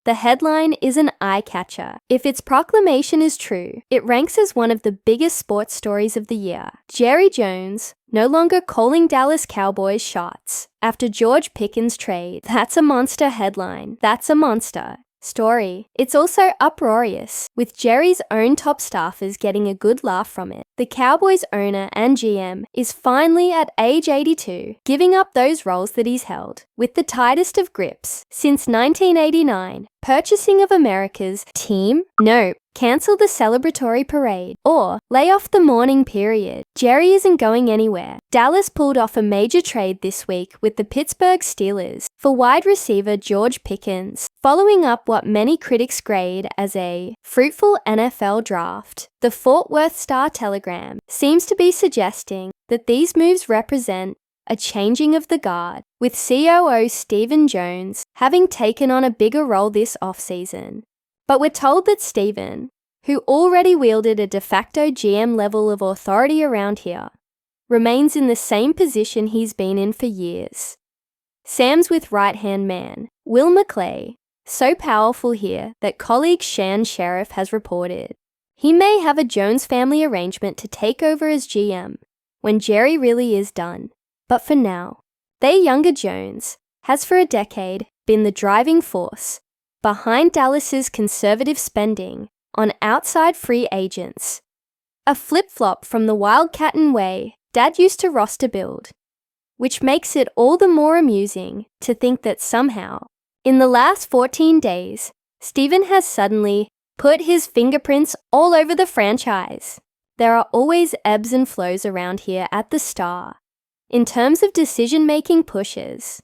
The headline is an eye-catcher. If its proclamation is true, it ranks as one of the biggest sports stories of the year. Jerry Jones, no longer calling Dallas Cowboys shots after George Pickens trade. That's a monster headline. That's a monster story. It's also uproarious, with Jerry's own top staffers getting a good laugh from it. The Cowboys owner and GM is finally at age 82, giving up those roles that he's held with the tightest of grips since 1989. Purchasing of America's team? Nope. Cancel the celebratory parade or lay off the mourning period. Jerry isn't going anywhere. Dallas pulled off a major trade this week with the Pittsburgh Steelers for wide receiver George Pickens, following up what many critics grade as a fruitful NFL draft. The Fort Worth Star-Telegram seems to be suggesting that these moves represent a changing of the guard, with COO Stephen Jones having taken on a bigger role this offseason. But we're told that Stephen, who already wielded a de facto GM level of authority around here, remains in the same position he's been in for years. Sam's with right-hand man, Will McClay, so powerful here that colleague Shan Sheriff has reported he may have a Jones family arrangement to take over as GM when Jerry really is done. But for now, their younger Jones has for a decade been the driving force behind Dallas's conservative spending on outside free agents, a flip-flop from the wildcattin' way Dad used to roster build, which makes it all the more amusing to think that somehow, in the last 14 days, Stephen has suddenly put his fingerprints all over the franchise. There are always ebbs and flows around here at the Star. In terms of decision-making pushes,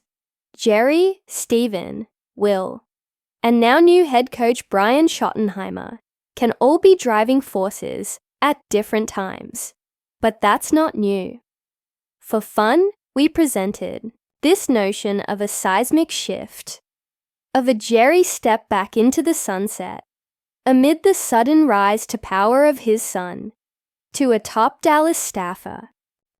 Jerry, Stephen, Will, and now new head coach Brian Schottenheimer can all be driving forces at different times. But that's not new. For fun, we presented this notion of a seismic shift, of a Jerry step back into the sunset, amid the sudden rise to power of his son, to a top Dallas staffer